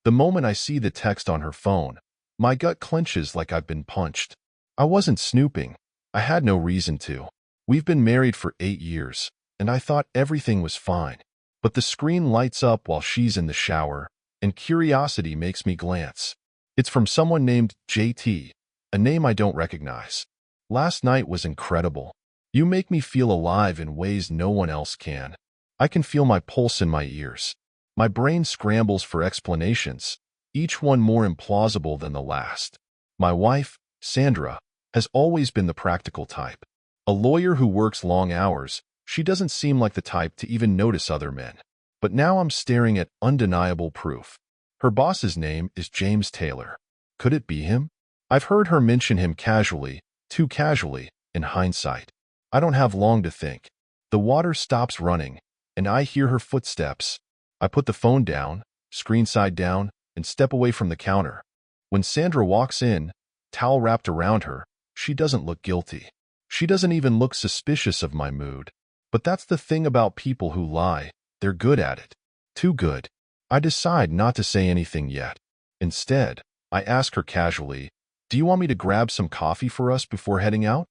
The moment I see the text on her phone, my gut clenches like I've been punched. I wasn't snooping. I had no reason to. We've been married for 8 years, and I thought everything was fine. But the screen lights up while she's in the shower, and curiosity makes me glance. It's from someone named JT, a name I don't recognize. Last night was incredible. You make me feel alive in ways no one else can. I can feel my pulse in my ears. My brain scrambles for explanations, each one more implausible than the last. My wife, Sandra, has always been the practical type. A lawyer who works long hours, she doesn't seem like the type to even notice other men. But now I'm staring at undeniable proof. Her boss's name is James Taylor. Could it be him? I've heard her mention him casually, too casually, in hindsight. I don't have long to think. The water stops running, and I hear her footsteps. I put the phone down, screen side down, and step away from the counter. When Sandra walks in, towel wrapped around her, she doesn't look guilty. She doesn't even look suspicious of my mood. But that's the thing about people who lie. They're good at it. Too good. I decide not to say anything yet. Instead, I ask her casually, "Do you want me to grab some coffee for us before heading out?"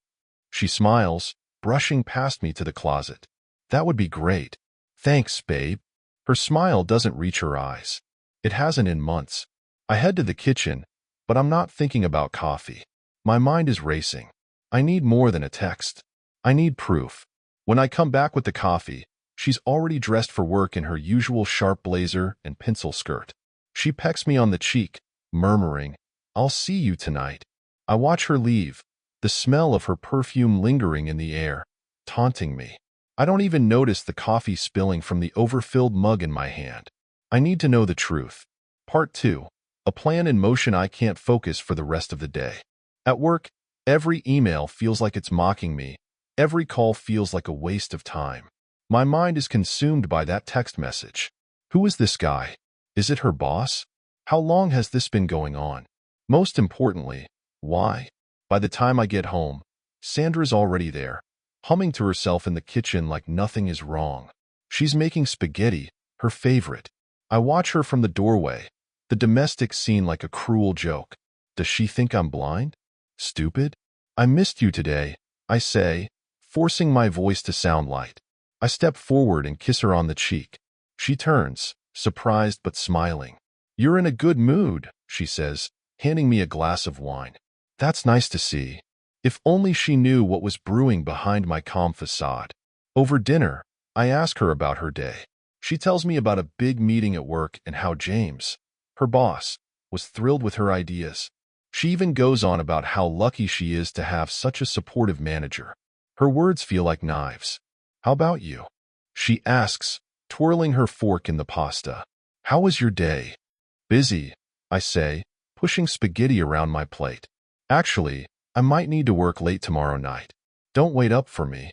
She smiles, brushing past me to the closet. "That would be great. Thanks, babe." Her smile doesn't reach her eyes. It hasn't in months. I head to the kitchen, but I'm not thinking about coffee. My mind is racing. I need more than a text. I need proof. When I come back with the coffee, she's already dressed for work in her usual sharp blazer and pencil skirt. She pecks me on the cheek, murmuring, "I'll see you tonight." I watch her leave, the smell of her perfume lingering in the air, taunting me. I don't even notice the coffee spilling from the overfilled mug in my hand. I need to know the truth. Part 2. A plan in motion. I can't focus for the rest of the day. At work, every email feels like it's mocking me. Every call feels like a waste of time. My mind is consumed by that text message. Who is this guy? Is it her boss? How long has this been going on? Most importantly, why? By the time I get home, Sandra's already there, humming to herself in the kitchen like nothing is wrong. She's making spaghetti, her favorite. I watch her from the doorway, the domestic scene like a cruel joke. Does she think I'm blind? Stupid? "I missed you today," I say, forcing my voice to sound light. I step forward and kiss her on the cheek. She turns, surprised but smiling. "You're in a good mood," she says, handing me a glass of wine. That's nice to see. If only she knew what was brewing behind my calm facade. Over dinner, I ask her about her day. She tells me about a big meeting at work and how James, her boss, was thrilled with her ideas. She even goes on about how lucky she is to have such a supportive manager. Her words feel like knives. "How about you?" she asks, twirling her fork in the pasta. "How was your day?" "Busy," I say, pushing spaghetti around my plate. "Actually, I might need to work late tomorrow night. Don't wait up for me."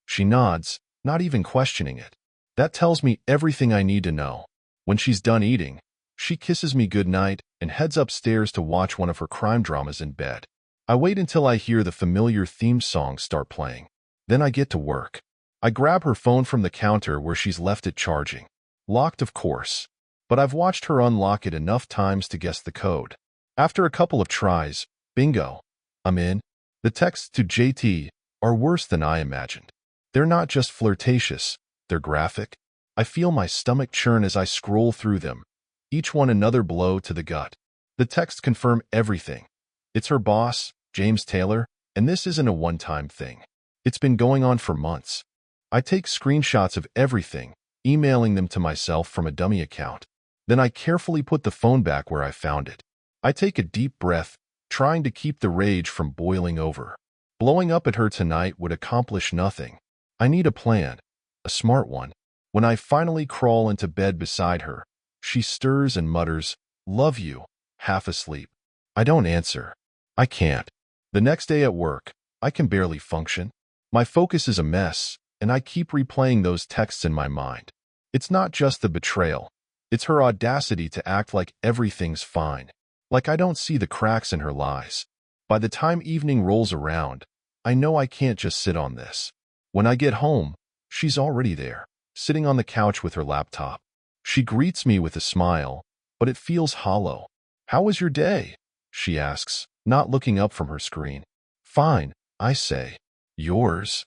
She nods, not even questioning it. That tells me everything I need to know. When she's done eating, she kisses me goodnight and heads upstairs to watch one of her crime dramas in bed. I wait until I hear the familiar theme song start playing. Then I get to work. I grab her phone from the counter where she's left it charging. Locked, of course. But I've watched her unlock it enough times to guess the code. After a couple of tries, bingo, I'm in. The texts to JT are worse than I imagined. They're not just flirtatious, they're graphic. I feel my stomach churn as I scroll through them, each one another blow to the gut. The texts confirm everything. It's her boss, James Taylor, and this isn't a one-time thing. It's been going on for months. I take screenshots of everything, emailing them to myself from a dummy account. Then I carefully put the phone back where I found it. I take a deep breath, trying to keep the rage from boiling over. Blowing up at her tonight would accomplish nothing. I need a plan, a smart one. When I finally crawl into bed beside her, she stirs and mutters, "Love you," half asleep. I don't answer. I can't. The next day at work, I can barely function. My focus is a mess, and I keep replaying those texts in my mind. It's not just the betrayal. It's her audacity to act like everything's fine, like I don't see the cracks in her lies. By the time evening rolls around, I know I can't just sit on this. When I get home, she's already there, sitting on the couch with her laptop. She greets me with a smile, but it feels hollow. How was your day? She asks, not looking up from her screen. Fine, I say. Yours?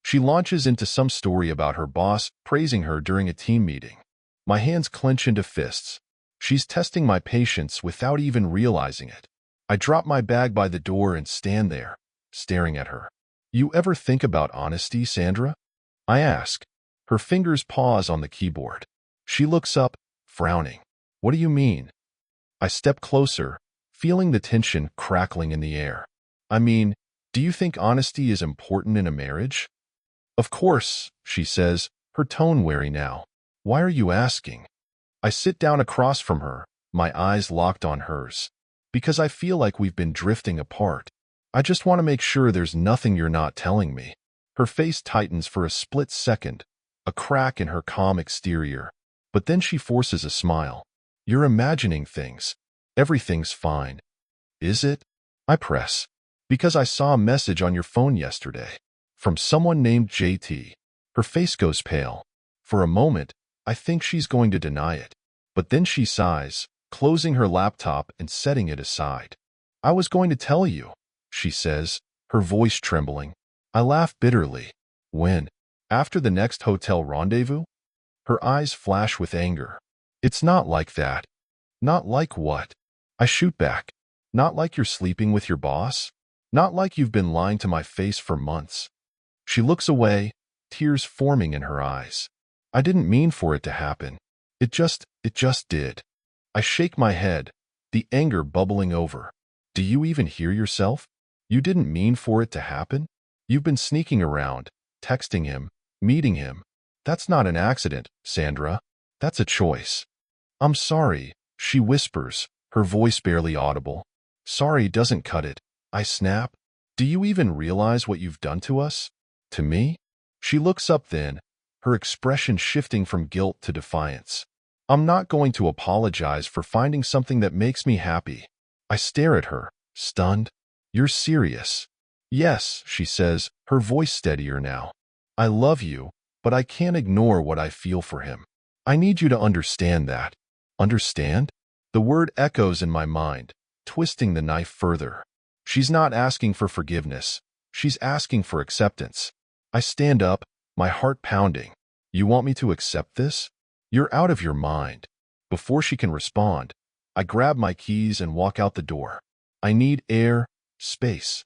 She launches into some story about her boss praising her during a team meeting. My hands clench into fists. She's testing my patience without even realizing it. I drop my bag by the door and stand there, staring at her. You ever think about honesty, Sandra? I ask. Her fingers pause on the keyboard. She looks up, frowning. What do you mean? I step closer, feeling the tension crackling in the air. I mean, do you think honesty is important in a marriage? Of course, she says, her tone wary now. Why are you asking? I sit down across from her, my eyes locked on hers. Because I feel like we've been drifting apart. I just want to make sure there's nothing you're not telling me. Her face tightens for a split second, a crack in her calm exterior. But then she forces a smile. You're imagining things. Everything's fine. Is it? I press. Because I saw a message on your phone yesterday. From someone named JT. Her face goes pale. For a moment, I think she's going to deny it. But then she sighs, closing her laptop and setting it aside. I was going to tell you, she says, her voice trembling. I laugh bitterly. When? After the next hotel rendezvous? Her eyes flash with anger. It's not like that. Not like what? I shoot back. Not like you're sleeping with your boss? Not like you've been lying to my face for months. She looks away, tears forming in her eyes. I didn't mean for it to happen. It just did. I shake my head, the anger bubbling over. Do you even hear yourself? You didn't mean for it to happen? You've been sneaking around, texting him, meeting him. That's not an accident, Sandra. That's a choice. I'm sorry, she whispers, her voice barely audible. Sorry doesn't cut it. I snap. Do you even realize what you've done to us? To me? She looks up then, her expression shifting from guilt to defiance. I'm not going to apologize for finding something that makes me happy. I stare at her, stunned. You're serious? Yes, she says, her voice steadier now. I love you, but I can't ignore what I feel for him. I need you to understand that. Understand? The word echoes in my mind, twisting the knife further. She's not asking for forgiveness. She's asking for acceptance. I stand up, my heart pounding. You want me to accept this? You're out of your mind. Before she can respond, I grab my keys and walk out the door. I need air, space,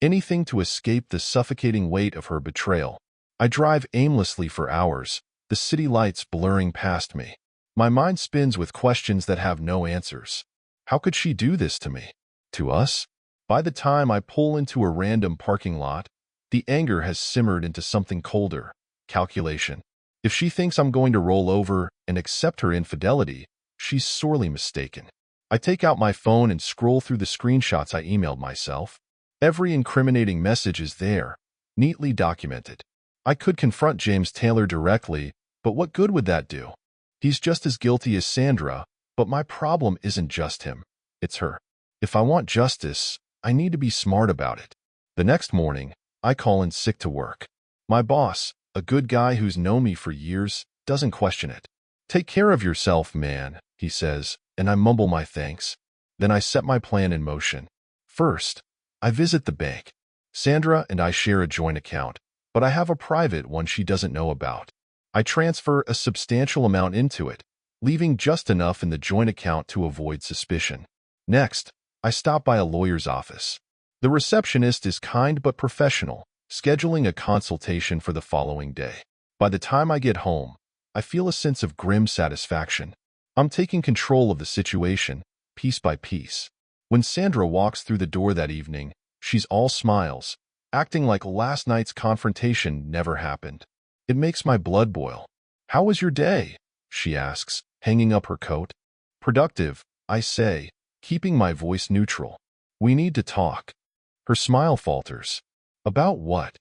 anything to escape the suffocating weight of her betrayal. I drive aimlessly for hours, the city lights blurring past me. My mind spins with questions that have no answers. How could she do this to me? To us? By the time I pull into a random parking lot, the anger has simmered into something colder, calculation. If she thinks I'm going to roll over and accept her infidelity, she's sorely mistaken. I take out my phone and scroll through the screenshots I emailed myself. Every incriminating message is there, neatly documented. I could confront James Taylor directly, but what good would that do? He's just as guilty as Sandra, but my problem isn't just him. It's her. If I want justice, I need to be smart about it. The next morning, I call in sick to work. My boss, a good guy who's known me for years, doesn't question it. Take care of yourself, man, he says, and I mumble my thanks. Then I set my plan in motion. First, I visit the bank. Sandra and I share a joint account, but I have a private one she doesn't know about. I transfer a substantial amount into it, leaving just enough in the joint account to avoid suspicion. Next, I stop by a lawyer's office. The receptionist is kind but professional, scheduling a consultation for the following day. By the time I get home, I feel a sense of grim satisfaction. I'm taking control of the situation, piece by piece. When Sandra walks through the door that evening, she's all smiles, acting like last night's confrontation never happened. It makes my blood boil. How was your day? She asks, hanging up her coat. Productive, I say, keeping my voice neutral. We need to talk. Her smile falters. About what?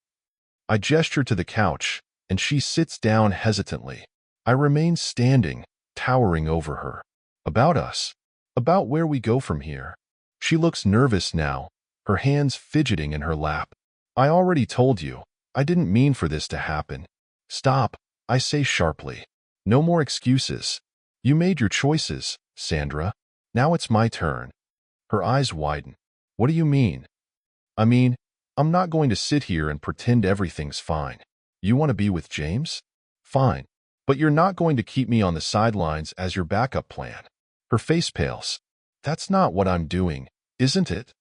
I gesture to the couch, and she sits down hesitantly. I remain standing, towering over her. About us. About where we go from here. She looks nervous now, her hands fidgeting in her lap. I already told you, I didn't mean for this to happen. Stop, I say sharply. No more excuses. You made your choices, Sandra. Now it's my turn. Her eyes widen. What do you mean? I mean, I'm not going to sit here and pretend everything's fine. You want to be with James? Fine. But you're not going to keep me on the sidelines as your backup plan. Her face pales. That's not what I'm doing, isn't it?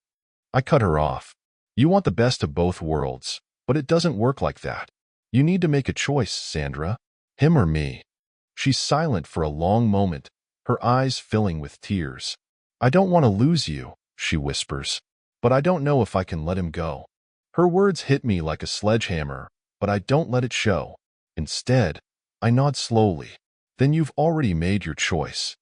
I cut her off. You want the best of both worlds, but it doesn't work like that. You need to make a choice, Sandra. Him or me. She's silent for a long moment, her eyes filling with tears. I don't want to lose you, she whispers, but I don't know if I can let him go. Her words hit me like a sledgehammer, but I don't let it show. Instead, I nod slowly. Then you've already made your choice.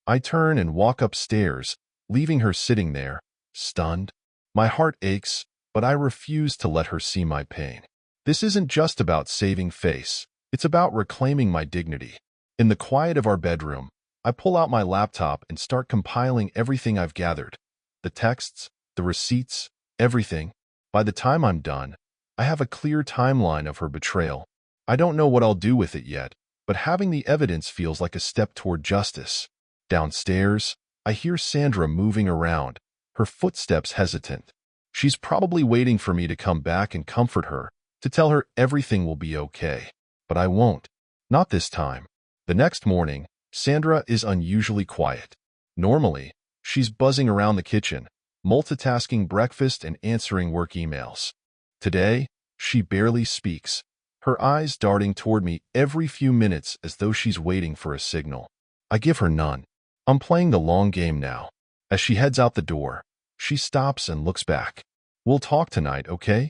I turn and walk upstairs, leaving her sitting there, stunned. My heart aches, but I refuse to let her see my pain. This isn't just about saving face. It's about reclaiming my dignity. In the quiet of our bedroom, I pull out my laptop and start compiling everything I've gathered. The texts, the receipts, everything. By the time I'm done, I have a clear timeline of her betrayal. I don't know what I'll do with it yet, but having the evidence feels like a step toward justice. Downstairs, I hear Sandra moving around, her footsteps hesitant. She's probably waiting for me to come back and comfort her, to tell her everything will be okay. But I won't. Not this time. The next morning, Sandra is unusually quiet. Normally, she's buzzing around the kitchen, multitasking breakfast and answering work emails. Today, she barely speaks, her eyes darting toward me every few minutes as though she's waiting for a signal. I give her none. I'm playing the long game now. As she heads out the door, she stops and looks back. We'll talk tonight, okay?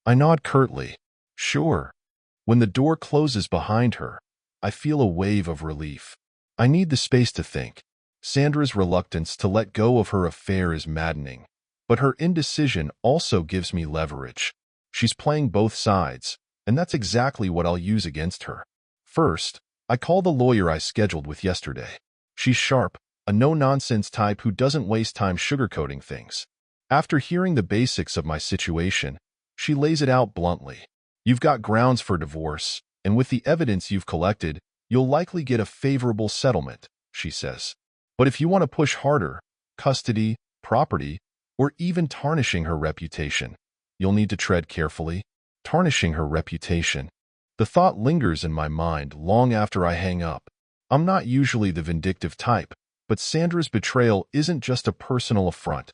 I nod curtly. Sure. When the door closes behind her, I feel a wave of relief. I need the space to think. Sandra's reluctance to let go of her affair is maddening, but her indecision also gives me leverage. She's playing both sides, and that's exactly what I'll use against her. First, I call the lawyer I scheduled with yesterday. She's sharp, a no-nonsense type who doesn't waste time sugarcoating things. After hearing the basics of my situation, she lays it out bluntly. You've got grounds for divorce, and with the evidence you've collected, you'll likely get a favorable settlement, she says. But if you want to push harder, custody, property, or even tarnishing her reputation, you'll need to tread carefully. Tarnishing her reputation. The thought lingers in my mind long after I hang up. I'm not usually the vindictive type, but Sandra's betrayal isn't just a personal affront.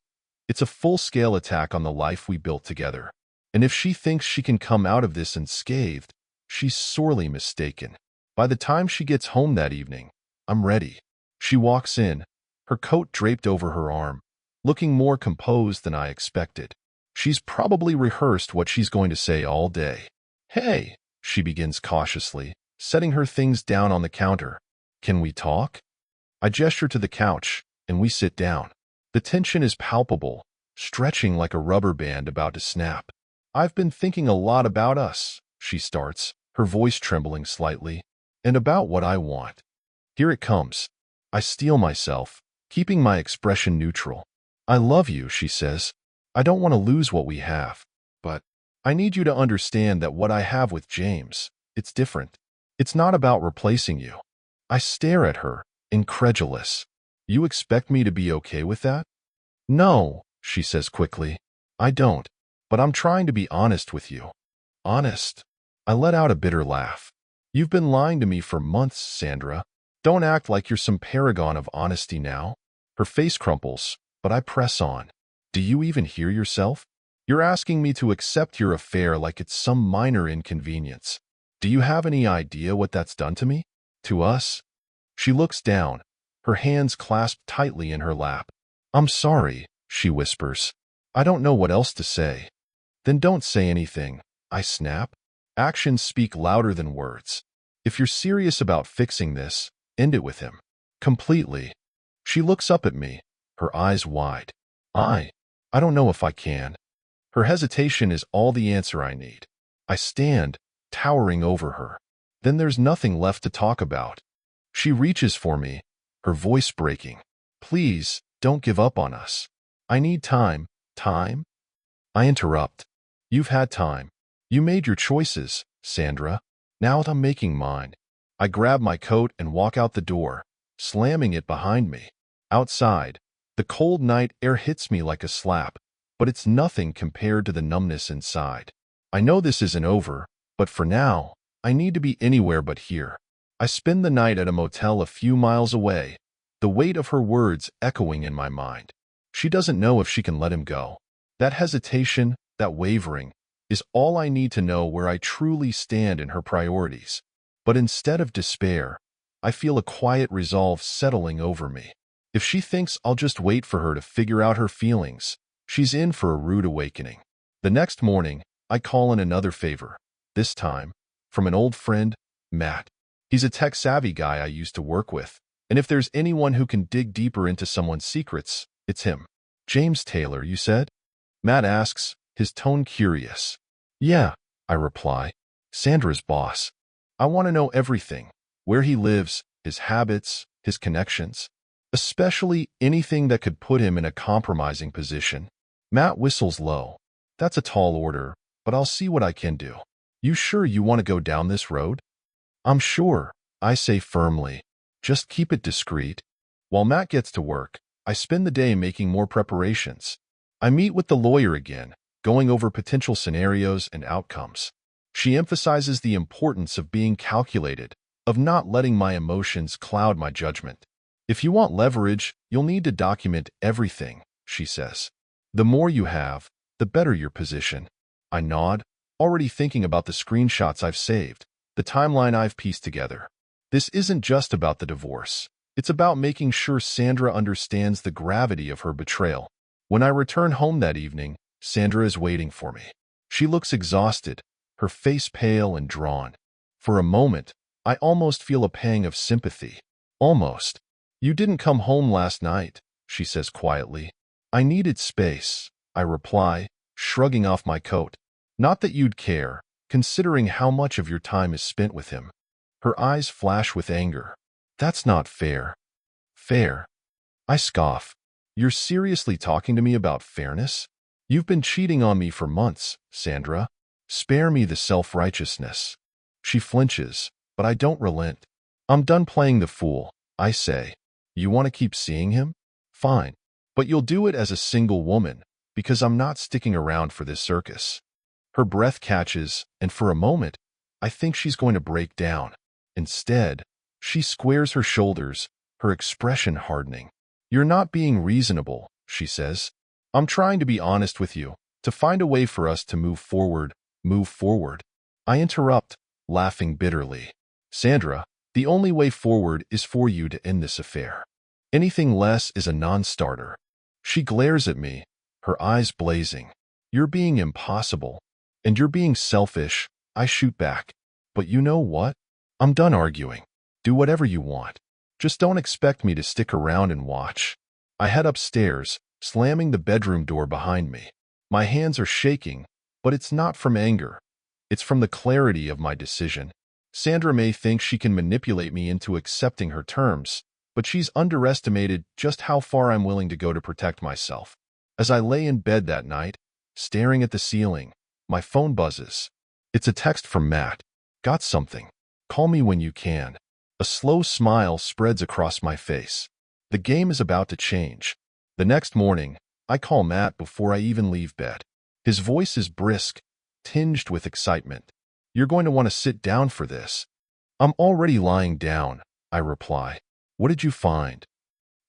It's a full-scale attack on the life we built together. And if she thinks she can come out of this unscathed, she's sorely mistaken. By the time she gets home that evening, I'm ready. She walks in, her coat draped over her arm, looking more composed than I expected. She's probably rehearsed what she's going to say all day. Hey, she begins cautiously, setting her things down on the counter. Can we talk? I gesture to the couch, and we sit down. The tension is palpable, stretching like a rubber band about to snap. I've been thinking a lot about us, she starts, her voice trembling slightly, and about what I want. Here it comes. I steel myself, keeping my expression neutral. I love you, she says. I don't want to lose what we have, but I need you to understand that what I have with James, it's different. It's not about replacing you. I stare at her, incredulous. You expect me to be okay with that? No, she says quickly. I don't. But I'm trying to be honest with you. Honest? I let out a bitter laugh. You've been lying to me for months, Sandra. Don't act like you're some paragon of honesty now. Her face crumples, but I press on. Do you even hear yourself? You're asking me to accept your affair like it's some minor inconvenience. Do you have any idea what that's done to me? To us? She looks down, her hands clasped tightly in her lap. I'm sorry, she whispers. I don't know what else to say. Then don't say anything, I snap. Actions speak louder than words. If you're serious about fixing this, end it with him. Completely. She looks up at me, her eyes wide. I don't know if I can. Her hesitation is all the answer I need. I stand, towering over her. Then there's nothing left to talk about. She reaches for me, her voice breaking. Please, don't give up on us. I need time. Time? I interrupt. You've had time. You made your choices, Sandra. Now I'm making mine. I grab my coat and walk out the door, slamming it behind me. Outside, the cold night air hits me like a slap, but it's nothing compared to the numbness inside. I know this isn't over, but for now, I need to be anywhere but here. I spend the night at a motel a few miles away, the weight of her words echoing in my mind. She doesn't know if she can let him go. That hesitation, that wavering, is all I need to know where I truly stand in her priorities. But instead of despair, I feel a quiet resolve settling over me. If she thinks I'll just wait for her to figure out her feelings, she's in for a rude awakening. The next morning, I call in another favor, this time from an old friend, Matt. He's a tech-savvy guy I used to work with, and if there's anyone who can dig deeper into someone's secrets, it's him. James Taylor, you said? Matt asks, his tone curious. Yeah, I reply. Sandra's boss. I want to know everything. Where he lives, his habits, his connections. Especially anything that could put him in a compromising position. Matt whistles low. That's a tall order, but I'll see what I can do. You sure you want to go down this road? I'm sure, I say firmly. Just keep it discreet. While Matt gets to work, I spend the day making more preparations. I meet with the lawyer again, going over potential scenarios and outcomes. She emphasizes the importance of being calculated, of not letting my emotions cloud my judgment. If you want leverage, you'll need to document everything, she says. The more you have, the better your position. I nod, already thinking about the screenshots I've saved, the timeline I've pieced together. This isn't just about the divorce. It's about making sure Sandra understands the gravity of her betrayal. When I return home that evening, Sandra is waiting for me. She looks exhausted, her face pale and drawn. For a moment, I almost feel a pang of sympathy. Almost. You didn't come home last night, she says quietly. I needed space, I reply, shrugging off my coat. Not that you'd care, considering how much of your time is spent with him. Her eyes flash with anger. That's not fair. Fair? I scoff. You're seriously talking to me about fairness? You've been cheating on me for months, Sandra. Spare me the self-righteousness. She flinches, but I don't relent. I'm done playing the fool, I say. You want to keep seeing him? Fine. But you'll do it as a single woman, because I'm not sticking around for this circus. Her breath catches, and for a moment, I think she's going to break down. Instead, she squares her shoulders, her expression hardening. You're not being reasonable, she says. I'm trying to be honest with you, to find a way for us to move forward. I interrupt, laughing bitterly. Sandra, the only way forward is for you to end this affair. Anything less is a non-starter. She glares at me, her eyes blazing. You're being impossible. And you're being selfish, I shoot back. But you know what? I'm done arguing. Do whatever you want. Just don't expect me to stick around and watch. I head upstairs, slamming the bedroom door behind me. My hands are shaking, but it's not from anger. It's from the clarity of my decision. Sandra may think she can manipulate me into accepting her terms, but she's underestimated just how far I'm willing to go to protect myself. As I lay in bed that night, staring at the ceiling, my phone buzzes. It's a text from Matt. Got something. Call me when you can. A slow smile spreads across my face. The game is about to change. The next morning, I call Matt before I even leave bed. His voice is brisk, tinged with excitement. You're going to want to sit down for this. I'm already lying down, I reply. What did you find?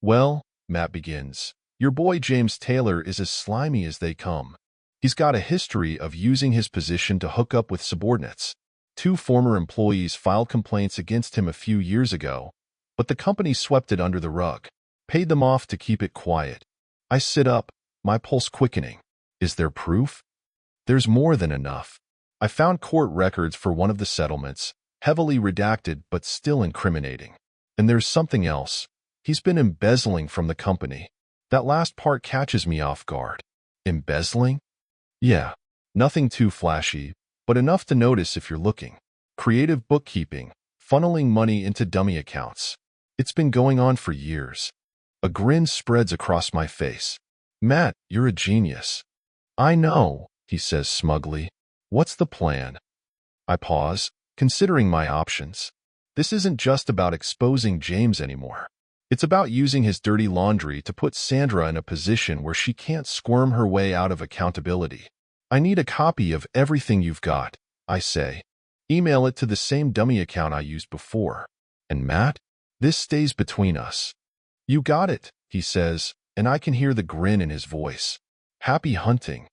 Well, Matt begins, your boy James Taylor is as slimy as they come. He's got a history of using his position to hook up with subordinates. 2 former employees filed complaints against him a few years ago, but the company swept it under the rug, paid them off to keep it quiet. I sit up, my pulse quickening. Is there proof? There's more than enough. I found court records for one of the settlements, heavily redacted but still incriminating. And there's something else. He's been embezzling from the company. That last part catches me off guard. Embezzling? Yeah, nothing too flashy, but enough to notice if you're looking. Creative bookkeeping, funneling money into dummy accounts. It's been going on for years. A grin spreads across my face. Matt, you're a genius. I know, he says smugly. What's the plan? I pause, considering my options. This isn't just about exposing James anymore. It's about using his dirty laundry to put Sandra in a position where she can't squirm her way out of accountability. I need a copy of everything you've got, I say. Email it to the same dummy account I used before. And Matt? This stays between us. You got it, he says, and I can hear the grin in his voice. Happy hunting.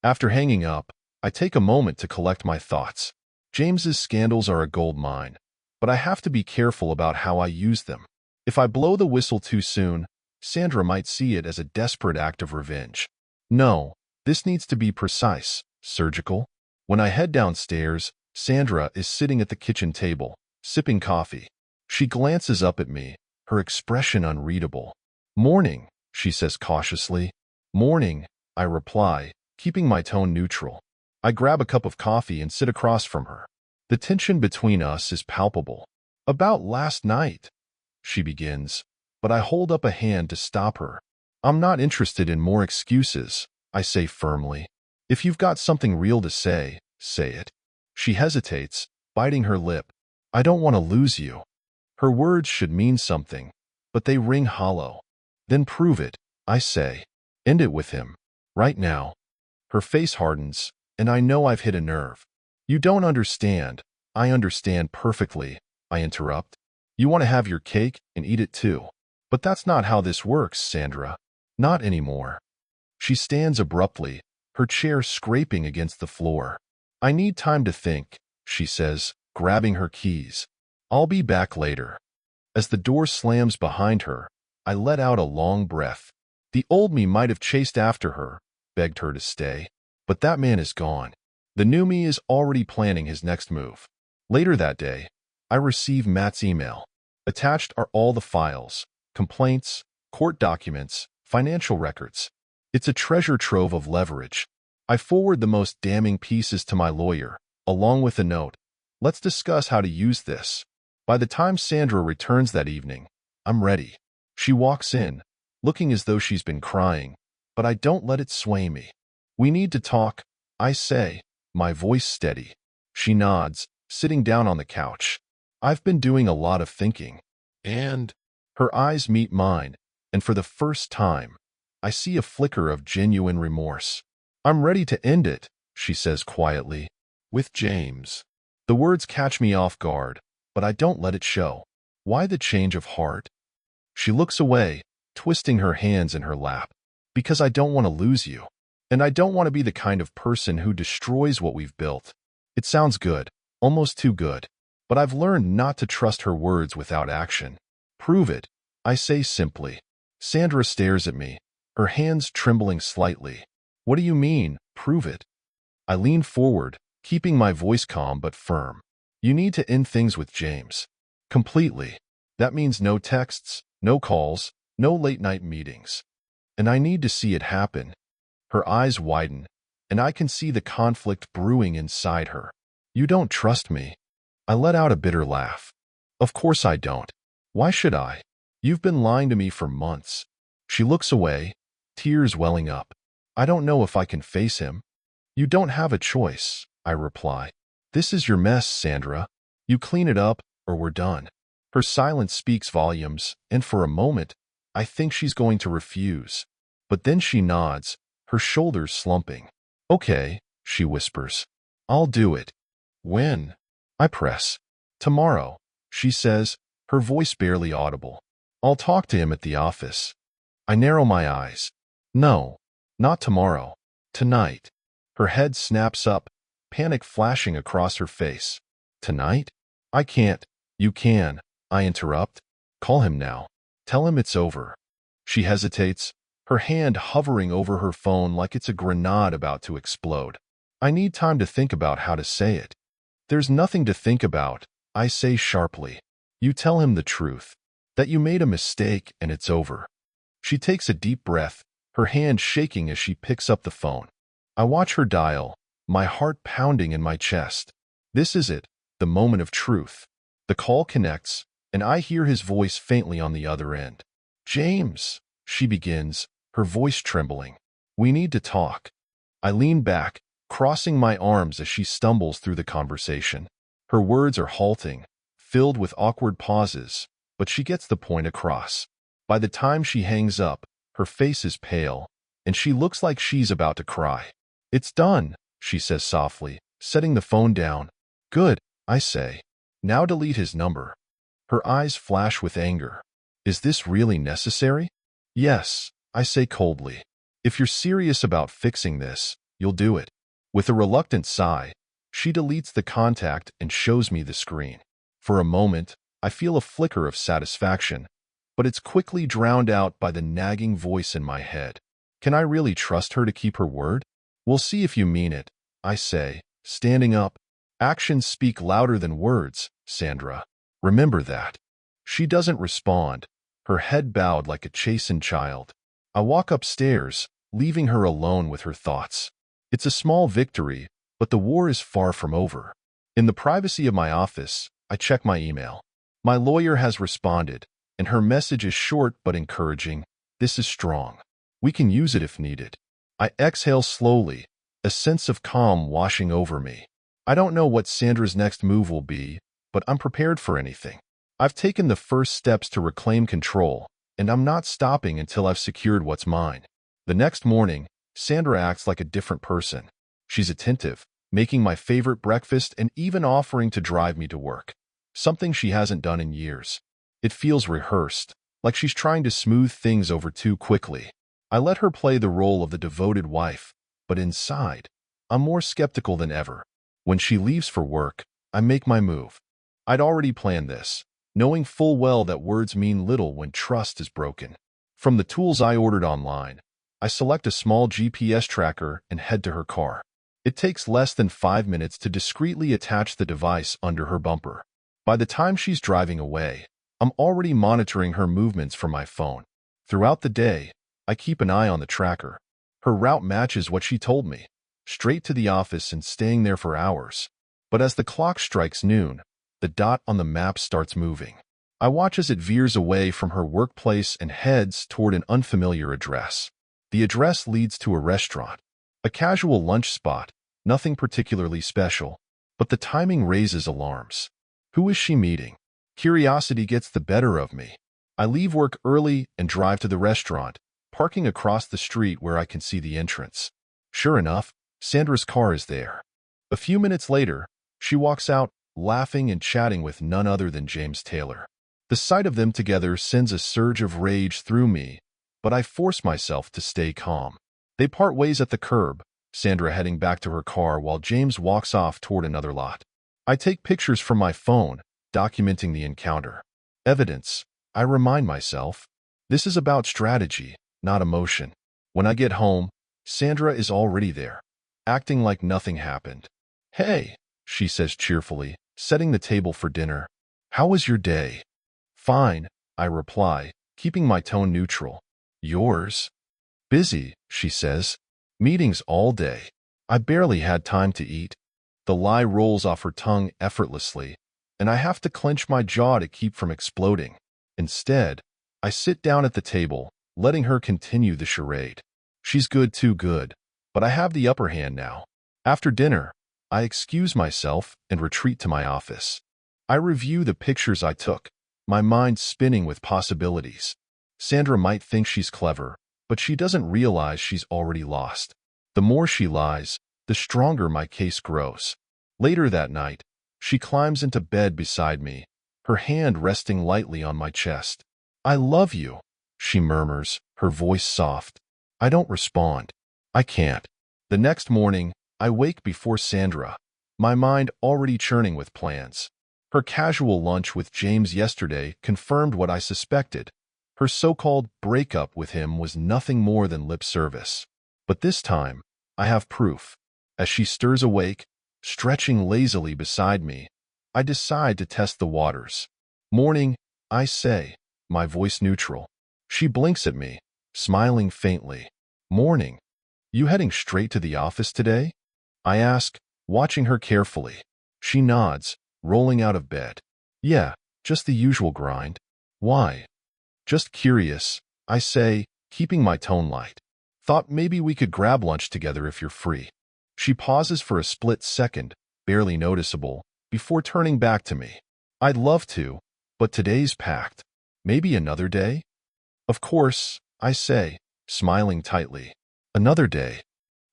After hanging up, I take a moment to collect my thoughts. James's scandals are a gold mine, but I have to be careful about how I use them. If I blow the whistle too soon, Sandra might see it as a desperate act of revenge. No, this needs to be precise, surgical. When I head downstairs, Sandra is sitting at the kitchen table, sipping coffee. She glances up at me, her expression unreadable. Morning, she says cautiously. Morning, I reply, keeping my tone neutral. I grab a cup of coffee and sit across from her. The tension between us is palpable. About last night, she begins, but I hold up a hand to stop her. I'm not interested in more excuses, I say firmly. If you've got something real to say it. She hesitates, biting her lip. I don't want to lose you. Her words should mean something, but they ring hollow. Then prove it, I say. End it with him. Right now. Her face hardens, and I know I've hit a nerve. You don't understand. I understand perfectly, I interrupt. You want to have your cake and eat it too. But that's not how this works, Sandra. Not anymore. She stands abruptly, her chair scraping against the floor. I need time to think, she says, grabbing her keys. I'll be back later. As the door slams behind her, I let out a long breath. The old me might have chased after her, begged her to stay. But that man is gone. The new me is already planning his next move. Later that day, I receive Matt's email. Attached are all the files, complaints, court documents, financial records. It's a treasure trove of leverage. I forward the most damning pieces to my lawyer, along with a note. Let's discuss how to use this. By the time Sandra returns that evening, I'm ready. She walks in, looking as though she's been crying, but I don't let it sway me. We need to talk, I say, my voice steady. She nods, sitting down on the couch. I've been doing a lot of thinking. And her eyes meet mine, and for the first time, I see a flicker of genuine remorse. I'm ready to end it, she says quietly. With James. The words catch me off guard, but I don't let it show. Why the change of heart? She looks away, twisting her hands in her lap. Because I don't want to lose you. And I don't want to be the kind of person who destroys what we've built. It sounds good, almost too good. But I've learned not to trust her words without action. Prove it, I say simply. Sandra stares at me, her hands trembling slightly. What do you mean, prove it? I lean forward, keeping my voice calm but firm. You need to end things with James. Completely. That means no texts, no calls, no late-night meetings. And I need to see it happen. Her eyes widen, and I can see the conflict brewing inside her. You don't trust me. I let out a bitter laugh. Of course I don't. Why should I? You've been lying to me for months. She looks away, tears welling up. I don't know if I can face him. You don't have a choice, I reply. This is your mess, Sandra. You clean it up, or we're done. Her silence speaks volumes, and for a moment, I think she's going to refuse. But then she nods, her shoulders slumping. Okay, she whispers. I'll do it. When? I press. Tomorrow, she says, her voice barely audible. I'll talk to him at the office. I narrow my eyes. No, not tomorrow. Tonight. Her head snaps up, panic flashing across her face. Tonight? I can't. You can, I interrupt. Call him now. Tell him it's over. She hesitates, her hand hovering over her phone like it's a grenade about to explode. I need time to think about how to say it. There's nothing to think about, I say sharply. You tell him the truth, that you made a mistake and it's over. She takes a deep breath, her hand shaking as she picks up the phone. I watch her dial, my heart pounding in my chest. This is it, the moment of truth. The call connects, and I hear his voice faintly on the other end. James, she begins, her voice trembling. We need to talk. I lean back, crossing my arms as she stumbles through the conversation. Her words are halting, filled with awkward pauses, but she gets the point across. By the time she hangs up, her face is pale, and she looks like she's about to cry. "It's done," she says softly, setting the phone down. "Good," I say. "Now delete his number." Her eyes flash with anger. "Is this really necessary?" "Yes," I say coldly. "If you're serious about fixing this, you'll do it." With a reluctant sigh, she deletes the contact and shows me the screen. For a moment, I feel a flicker of satisfaction, but it's quickly drowned out by the nagging voice in my head. Can I really trust her to keep her word? "We'll see if you mean it," I say, standing up. "Actions speak louder than words, Sandra. Remember that." She doesn't respond, her head bowed like a chastened child. I walk upstairs, leaving her alone with her thoughts. It's a small victory, but the war is far from over. In the privacy of my office, I check my email. My lawyer has responded, and her message is short but encouraging. "This is strong. We can use it if needed." I exhale slowly, a sense of calm washing over me. I don't know what Sandra's next move will be, but I'm prepared for anything. I've taken the first steps to reclaim control, and I'm not stopping until I've secured what's mine. The next morning, Sandra acts like a different person. She's attentive, making my favorite breakfast and even offering to drive me to work, something she hasn't done in years. It feels rehearsed, like she's trying to smooth things over too quickly. I let her play the role of the devoted wife, but inside, I'm more skeptical than ever. When she leaves for work, I make my move. I'd already planned this, knowing full well that words mean little when trust is broken. From the tools I ordered online, I select a small GPS tracker and head to her car. It takes less than 5 minutes to discreetly attach the device under her bumper. By the time she's driving away, I'm already monitoring her movements from my phone. Throughout the day, I keep an eye on the tracker. Her route matches what she told me, straight to the office and staying there for hours. But as the clock strikes noon, the dot on the map starts moving. I watch as it veers away from her workplace and heads toward an unfamiliar address. The address leads to a restaurant, a casual lunch spot, nothing particularly special, but the timing raises alarms. Who is she meeting? Curiosity gets the better of me. I leave work early and drive to the restaurant, parking across the street where I can see the entrance. Sure enough, Sandra's car is there. A few minutes later, she walks out, laughing and chatting with none other than James Taylor. The sight of them together sends a surge of rage through me, but I force myself to stay calm. They part ways at the curb, Sandra heading back to her car while James walks off toward another lot. I take pictures from my phone, documenting the encounter. Evidence, I remind myself. This is about strategy, not emotion. When I get home, Sandra is already there, acting like nothing happened. "Hey," she says cheerfully, setting the table for dinner. "How was your day?" "Fine," I reply, keeping my tone neutral. "Yours?" "Busy," she says. "Meetings all day. I barely had time to eat." The lie rolls off her tongue effortlessly, and I have to clench my jaw to keep from exploding. Instead, I sit down at the table, letting her continue the charade. She's good too good, but I have the upper hand now. After dinner, I excuse myself and retreat to my office. I review the pictures I took, my mind spinning with possibilities. Sandra might think she's clever, but she doesn't realize she's already lost. The more she lies, the stronger my case grows. Later that night, she climbs into bed beside me, her hand resting lightly on my chest. "I love you," she murmurs, her voice soft. I don't respond. I can't. The next morning, I wake before Sandra, my mind already churning with plans. Her casual lunch with James yesterday confirmed what I suspected. Her so-called breakup with him was nothing more than lip service. But this time, I have proof. As she stirs awake, stretching lazily beside me, I decide to test the waters. "Morning," I say, my voice neutral. She blinks at me, smiling faintly. "Morning. You heading straight to the office today?" I ask, watching her carefully. She nods, rolling out of bed. "Yeah, just the usual grind." "Why?" "Just curious," I say, keeping my tone light. "Thought maybe we could grab lunch together if you're free." She pauses for a split second, barely noticeable, before turning back to me. "I'd love to, but today's packed. Maybe another day?" Of course, I say, smiling tightly. Another day.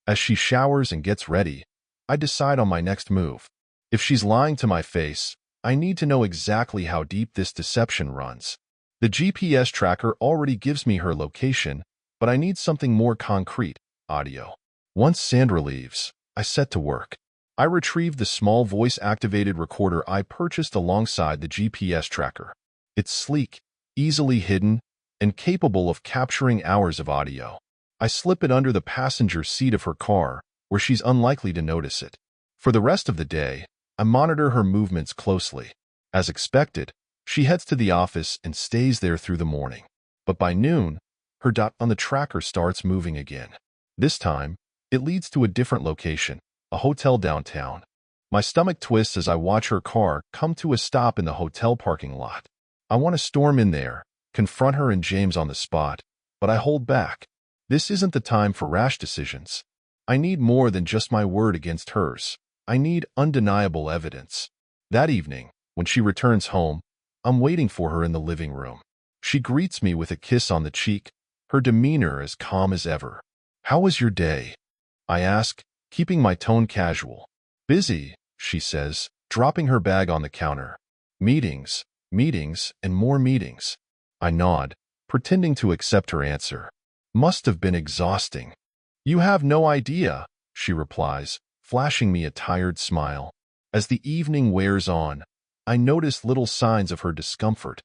As she showers and gets ready, I decide on my next move. If she's lying to my face, I need to know exactly how deep this deception runs. The GPS tracker already gives me her location, but I need something more concrete, audio. Once Sandra leaves, I set to work. I retrieve the small voice-activated recorder I purchased alongside the GPS tracker. It's sleek, easily hidden, and capable of capturing hours of audio. I slip it under the passenger seat of her car, where she's unlikely to notice it. For the rest of the day, I monitor her movements closely. As expected, she heads to the office and stays there through the morning. But by noon, her dot on the tracker starts moving again. This time, it leads to a different location, a hotel downtown. My stomach twists as I watch her car come to a stop in the hotel parking lot. I want to storm in there, confront her and James on the spot, but I hold back. This isn't the time for rash decisions. I need more than just my word against hers. I need undeniable evidence. That evening, when she returns home, I'm waiting for her in the living room. She greets me with a kiss on the cheek, her demeanor as calm as ever. "How was your day?" I ask, keeping my tone casual. "Busy," she says, dropping her bag on the counter. "Meetings, meetings, and more meetings." I nod, pretending to accept her answer. "Must have been exhausting." "You have no idea," she replies, flashing me a tired smile. As the evening wears on, I notice little signs of her discomfort,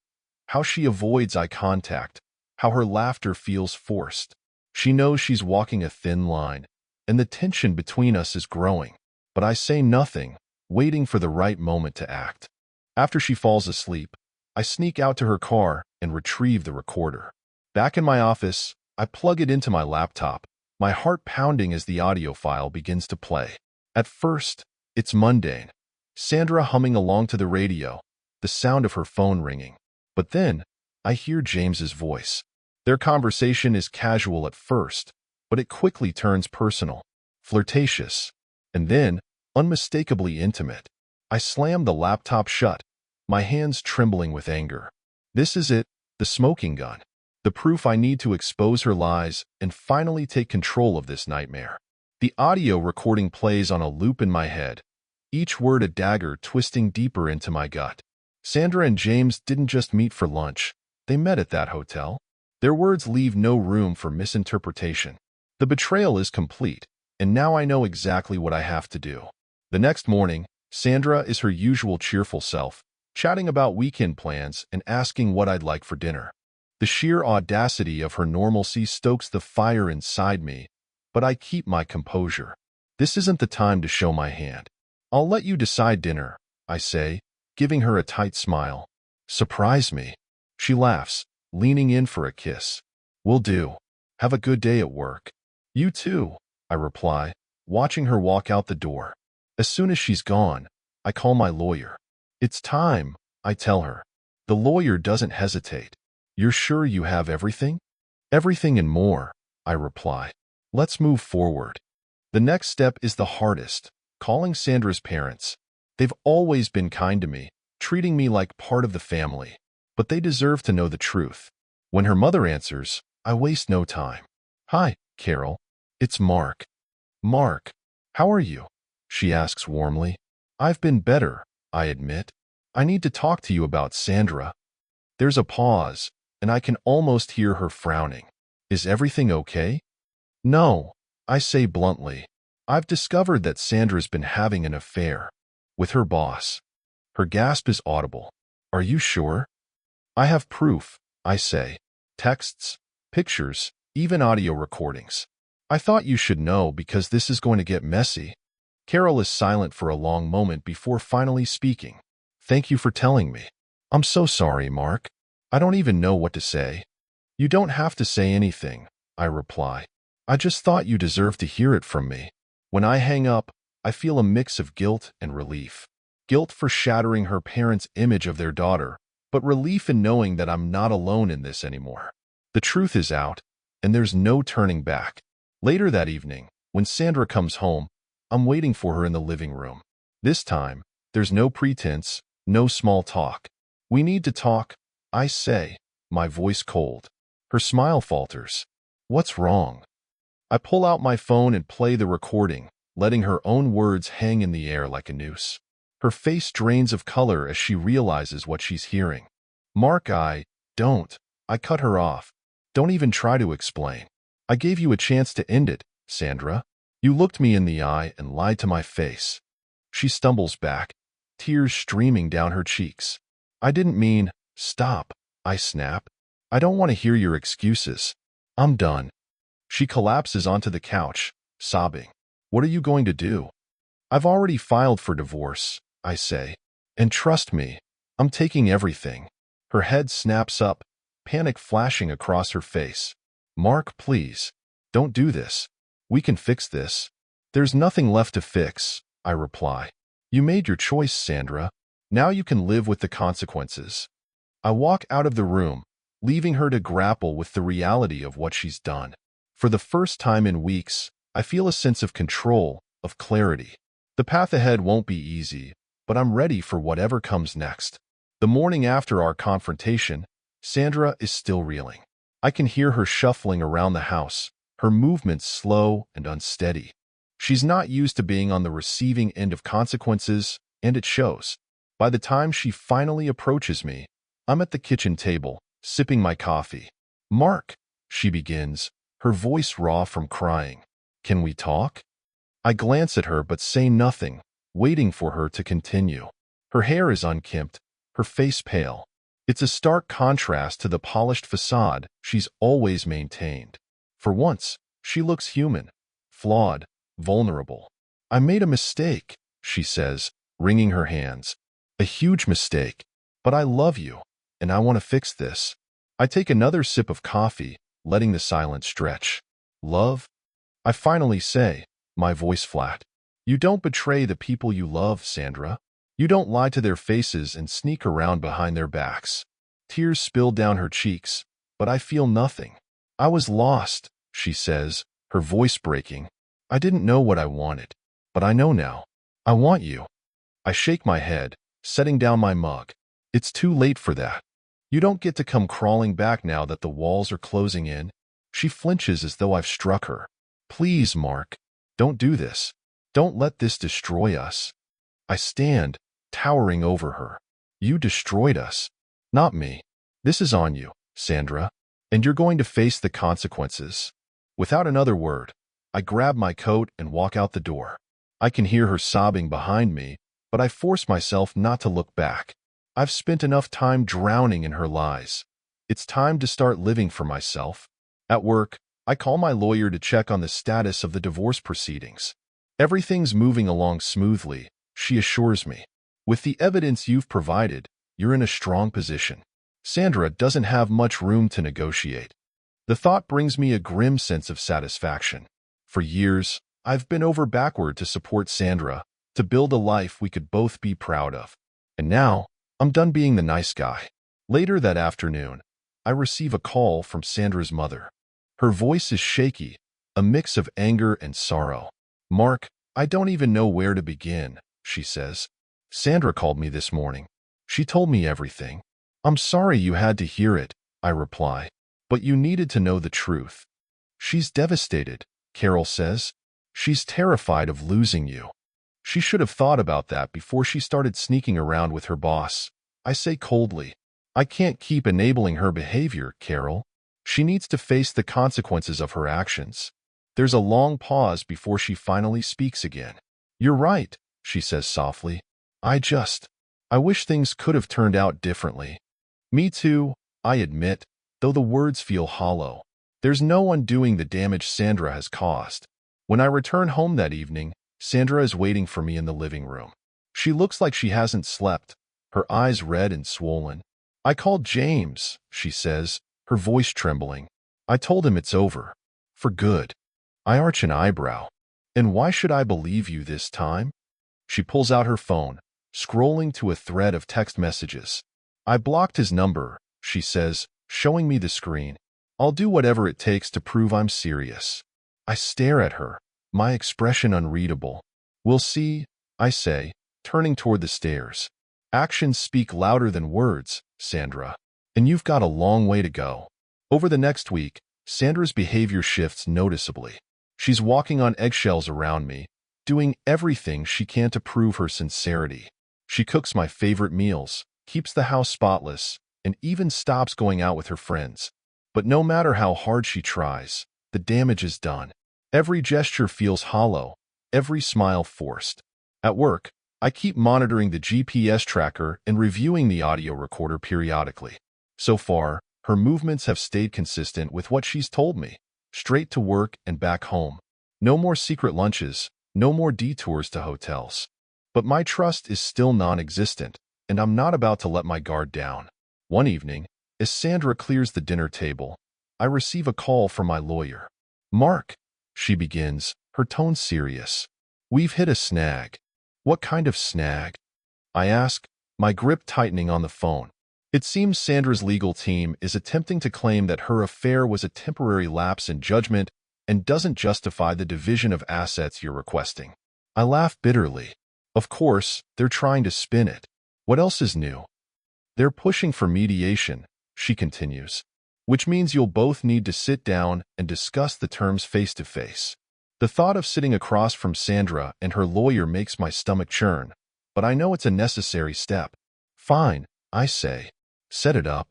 how she avoids eye contact, how her laughter feels forced. She knows she's walking a thin line, and the tension between us is growing. But I say nothing, waiting for the right moment to act. After she falls asleep, I sneak out to her car and retrieve the recorder. Back in my office, I plug it into my laptop, my heart pounding as the audio file begins to play. At first, it's mundane. Sandra humming along to the radio, the sound of her phone ringing. But then, I hear James's voice. Their conversation is casual at first, but it quickly turns personal, flirtatious, and then unmistakably intimate. I slam the laptop shut, my hands trembling with anger. This is it, the smoking gun. The proof I need to expose her lies and finally take control of this nightmare. The audio recording plays on a loop in my head, each word a dagger twisting deeper into my gut. Sandra and James didn't just meet for lunch. They met at that hotel. Their words leave no room for misinterpretation. The betrayal is complete, and now I know exactly what I have to do. The next morning, Sandra is her usual cheerful self, chatting about weekend plans and asking what I'd like for dinner. The sheer audacity of her normalcy stokes the fire inside me, but I keep my composure. This isn't the time to show my hand. "I'll let you decide dinner," I say, giving her a tight smile. "Surprise me." She laughs, leaning in for a kiss. "Will do. Have a good day at work." "You too," I reply, watching her walk out the door. As soon as she's gone, I call my lawyer. "It's time," I tell her. The lawyer doesn't hesitate. "You're sure you have everything?" "Everything and more," I reply. "Let's move forward." The next step is the hardest, calling Sandra's parents. They've always been kind to me, treating me like part of the family, but they deserve to know the truth. When her mother answers, I waste no time. "Hi, Carol. It's Mark." "Mark, how are you?" she asks warmly. "I've been better," I admit. "I need to talk to you about Sandra." There's a pause, and I can almost hear her frowning. "Is everything okay?" "No," I say bluntly. "I've discovered that Sandra's been having an affair with her boss." Her gasp is audible. "Are you sure?" "I have proof," I say. "Texts, pictures, even audio recordings." "I thought you should know because this is going to get messy." Carol is silent for a long moment before finally speaking. "Thank you for telling me." "I'm so sorry, Mark. I don't even know what to say." "You don't have to say anything," I reply. "I just thought you deserved to hear it from me." When I hang up, I feel a mix of guilt and relief. Guilt for shattering her parents' image of their daughter, but relief in knowing that I'm not alone in this anymore. The truth is out, and there's no turning back. Later that evening, when Sandra comes home, I'm waiting for her in the living room. This time, there's no pretense, no small talk. "We need to talk," I say, my voice cold. Her smile falters. What's wrong? I pull out my phone and play the recording, letting her own words hang in the air like a noose. Her face drains of color as she realizes what she's hearing. Mark, don't. I cut her off. Don't even try to explain. I gave you a chance to end it, Sandra. You looked me in the eye and lied to my face. She stumbles back, tears streaming down her cheeks. I didn't mean, stop, I snap. I don't want to hear your excuses. I'm done. She collapses onto the couch, sobbing. What are you going to do? I've already filed for divorce, I say. And trust me, I'm taking everything. Her head snaps up, panic flashing across her face. Mark, please, don't do this. We can fix this. There's nothing left to fix, I reply. You made your choice, Sandra. Now you can live with the consequences. I walk out of the room, leaving her to grapple with the reality of what she's done. For the first time in weeks, I feel a sense of control, of clarity. The path ahead won't be easy, but I'm ready for whatever comes next. The morning after our confrontation, Sandra is still reeling. I can hear her shuffling around the house, her movements slow and unsteady. She's not used to being on the receiving end of consequences, and it shows. By the time she finally approaches me, I'm at the kitchen table, sipping my coffee. Mark, she begins, her voice raw from crying. Can we talk? I glance at her but say nothing, waiting for her to continue. Her hair is unkempt, her face pale. It's a stark contrast to the polished facade she's always maintained. For once, she looks human, flawed, vulnerable. I made a mistake, she says, wringing her hands. A huge mistake. But I love you, and I want to fix this. I take another sip of coffee, letting the silence stretch. Love? I finally say, my voice flat. You don't betray the people you love, Sandra. You don't lie to their faces and sneak around behind their backs. Tears spill down her cheeks, but I feel nothing. I was lost, she says, her voice breaking. I didn't know what I wanted, but I know now. I want you. I shake my head, setting down my mug. It's too late for that. You don't get to come crawling back now that the walls are closing in. She flinches as though I've struck her. Please, Mark, don't do this. Don't let this destroy us. I stand, towering over her. You destroyed us. Not me. This is on you, Sandra, and you're going to face the consequences. Without another word, I grab my coat and walk out the door. I can hear her sobbing behind me, but I force myself not to look back. I've spent enough time drowning in her lies. It's time to start living for myself. At work, I call my lawyer to check on the status of the divorce proceedings. Everything's moving along smoothly, she assures me. With the evidence you've provided, you're in a strong position. Sandra doesn't have much room to negotiate. The thought brings me a grim sense of satisfaction. For years, I've been over backward to support Sandra, to build a life we could both be proud of. And now, I'm done being the nice guy. Later that afternoon, I receive a call from Sandra's mother. Her voice is shaky, a mix of anger and sorrow. Mark, I don't even know where to begin, she says. Sandra called me this morning. She told me everything. I'm sorry you had to hear it, I reply, but you needed to know the truth. She's devastated, Carol says. She's terrified of losing you. She should have thought about that before she started sneaking around with her boss. I say coldly, I can't keep enabling her behavior, Carol. She needs to face the consequences of her actions. There's a long pause before she finally speaks again. You're right, she says softly. I wish things could have turned out differently. Me too, I admit, though the words feel hollow. There's no undoing the damage Sandra has caused. When I return home that evening, Sandra is waiting for me in the living room. She looks like she hasn't slept, her eyes red and swollen. I called James, she says, her voice trembling. I told him it's over. For good. I arch an eyebrow. And why should I believe you this time? She pulls out her phone, scrolling to a thread of text messages. I blocked his number, she says, showing me the screen. I'll do whatever it takes to prove I'm serious. I stare at her, my expression unreadable. We'll see, I say, turning toward the stairs. Actions speak louder than words, Sandra, and you've got a long way to go. Over the next week, Sandra's behavior shifts noticeably. She's walking on eggshells around me, doing everything she can to prove her sincerity. She cooks my favorite meals, keeps the house spotless, and even stops going out with her friends. But no matter how hard she tries, the damage is done. Every gesture feels hollow, every smile forced. At work, I keep monitoring the GPS tracker and reviewing the audio recorder periodically. So far, her movements have stayed consistent with what she's told me, straight to work and back home. No more secret lunches, no more detours to hotels. But my trust is still non-existent, and I'm not about to let my guard down. One evening, as Sandra clears the dinner table, I receive a call from my lawyer. "Mark," she begins, her tone serious. "We've hit a snag." "What kind of snag?" I ask, my grip tightening on the phone. It seems Sandra's legal team is attempting to claim that her affair was a temporary lapse in judgment and doesn't justify the division of assets you're requesting. I laugh bitterly. Of course, they're trying to spin it. What else is new? "They're pushing for mediation," she continues, "which means you'll both need to sit down and discuss the terms face to face." The thought of sitting across from Sandra and her lawyer makes my stomach churn, but I know it's a necessary step. "Fine," I say. "Set it up."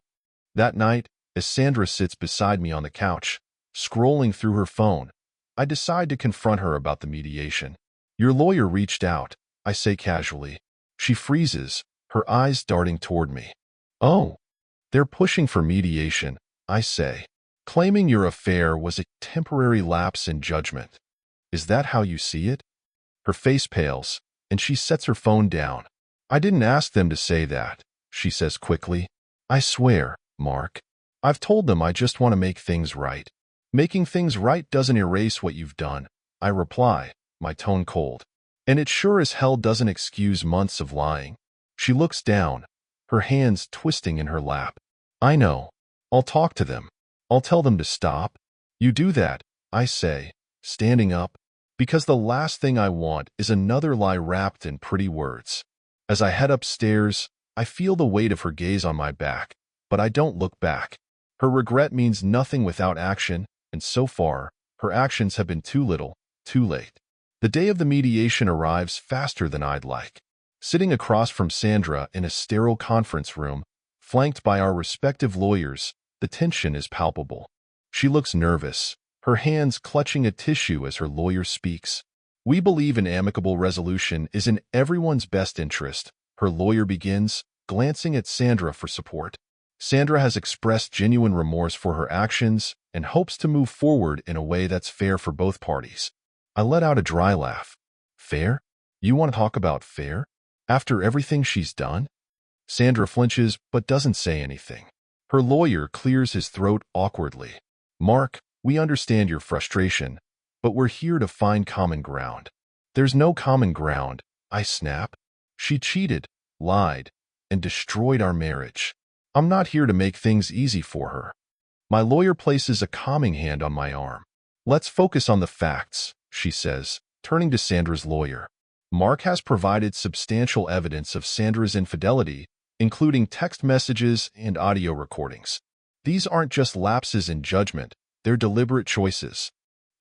That night, as Sandra sits beside me on the couch, scrolling through her phone, I decide to confront her about the mediation. "Your lawyer reached out," I say casually. She freezes, her eyes darting toward me. "Oh, they're pushing for mediation," I say, "claiming your affair was a temporary lapse in judgment. Is that how you see it?" Her face pales, and she sets her phone down. "I didn't ask them to say that," she says quickly. "I swear, Mark. I've told them I just want to make things right." "Making things right doesn't erase what you've done," I reply, my tone cold. "And it sure as hell doesn't excuse months of lying." She looks down, her hands twisting in her lap. "I know. I'll talk to them. I'll tell them to stop." "You do that," I say, standing up, "because the last thing I want is another lie wrapped in pretty words." As I head upstairs, I feel the weight of her gaze on my back, but I don't look back. Her regret means nothing without action, and so far, her actions have been too little, too late. The day of the mediation arrives faster than I'd like. Sitting across from Sandra in a sterile conference room, flanked by our respective lawyers, the tension is palpable. She looks nervous, her hands clutching a tissue as her lawyer speaks. "We believe an amicable resolution is in everyone's best interest," her lawyer begins, glancing at Sandra for support. Sandra has expressed genuine remorse for her actions and hopes to move forward in a way that's fair for both parties. I let out a dry laugh. "Fair? You want to talk about fair? After everything she's done?" Sandra flinches but doesn't say anything. Her lawyer clears his throat awkwardly. "Mark, we understand your frustration, but we're here to find common ground." "There's no common ground," I snap. "She cheated, lied, and destroyed our marriage. I'm not here to make things easy for her." My lawyer places a calming hand on my arm. "Let's focus on the facts," she says, turning to Sandra's lawyer. "Mark has provided substantial evidence of Sandra's infidelity, including text messages and audio recordings. These aren't just lapses in judgment, they're deliberate choices."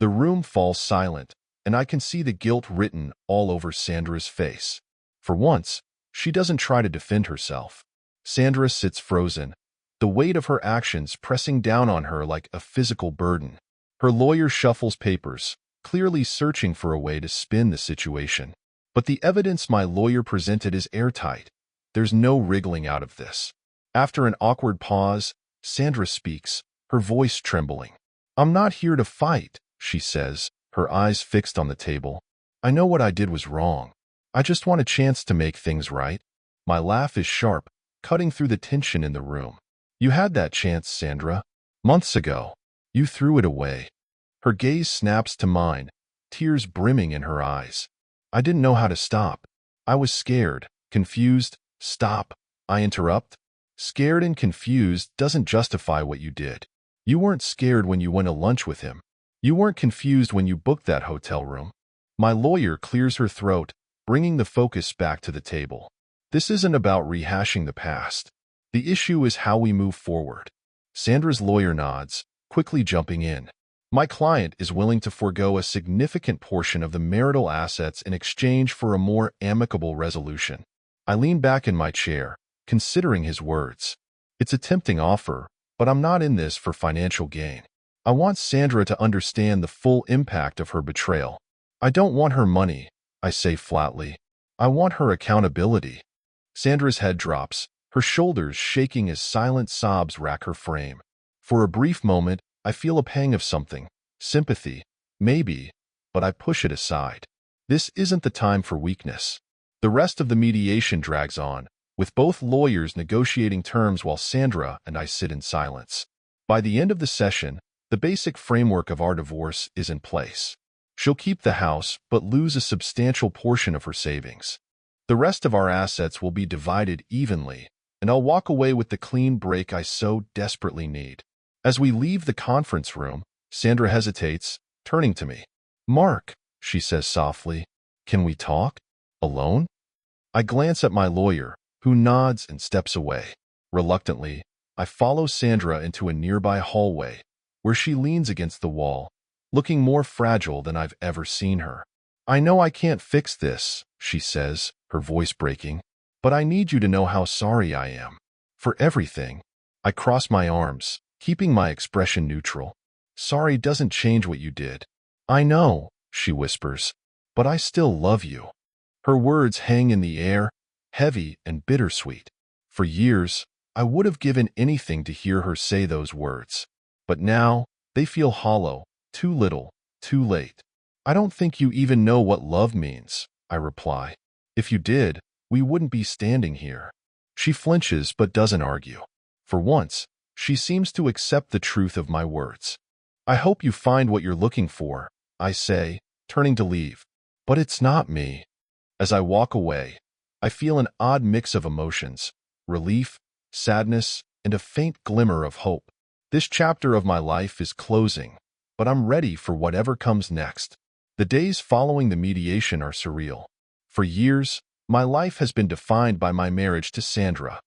The room falls silent, and I can see the guilt written all over Sandra's face. For once, she doesn't try to defend herself. Sandra sits frozen, the weight of her actions pressing down on her like a physical burden. Her lawyer shuffles papers, clearly searching for a way to spin the situation. But the evidence my lawyer presented is airtight. There's no wriggling out of this. After an awkward pause, Sandra speaks, her voice trembling. "I'm not here to fight," she says, her eyes fixed on the table. "I know what I did was wrong. I just want a chance to make things right." My laugh is sharp, cutting through the tension in the room. "You had that chance, Sandra. Months ago. You threw it away." Her gaze snaps to mine, tears brimming in her eyes. "I didn't know how to stop. I was scared, confused." "Stop," I interrupt. "Scared and confused doesn't justify what you did. You weren't scared when you went to lunch with him. You weren't confused when you booked that hotel room." My lawyer clears her throat, bringing the focus back to the table. "This isn't about rehashing the past. The issue is how we move forward." Sandra's lawyer nods, quickly jumping in. My client is willing to forego a significant portion of the marital assets in exchange for a more amicable resolution. I lean back in my chair, considering his words. It's a tempting offer, but I'm not in this for financial gain. I want Sandra to understand the full impact of her betrayal. I don't want her money, I say flatly. I want her accountability. Sandra's head drops, her shoulders shaking as silent sobs rack her frame. For a brief moment, I feel a pang of something. Sympathy, maybe, but I push it aside. This isn't the time for weakness. The rest of the mediation drags on, with both lawyers negotiating terms while Sandra and I sit in silence. By the end of the session, the basic framework of our divorce is in place. She'll keep the house, but lose a substantial portion of her savings. The rest of our assets will be divided evenly, and I'll walk away with the clean break I so desperately need. As we leave the conference room, Sandra hesitates, turning to me. "Mark," she says softly, "can we talk? Alone?" I glance at my lawyer, who nods and steps away. Reluctantly, I follow Sandra into a nearby hallway, where she leans against the wall, looking more fragile than I've ever seen her. "I know I can't fix this," she says, her voice breaking, "but I need you to know how sorry I am. For everything." I cross my arms, keeping my expression neutral. "Sorry doesn't change what you did." "I know," she whispers, "but I still love you." Her words hang in the air, heavy and bittersweet. For years, I would have given anything to hear her say those words. But now, they feel hollow, too little, too late. "I don't think you even know what love means," I reply. "If you did, we wouldn't be standing here." She flinches but doesn't argue. For once, she seems to accept the truth of my words. "I hope you find what you're looking for," I say, turning to leave. But it's not me. As I walk away, I feel an odd mix of emotions: relief, sadness, and a faint glimmer of hope. This chapter of my life is closing, but I'm ready for whatever comes next. The days following the mediation are surreal. For years, my life has been defined by my marriage to Sandra.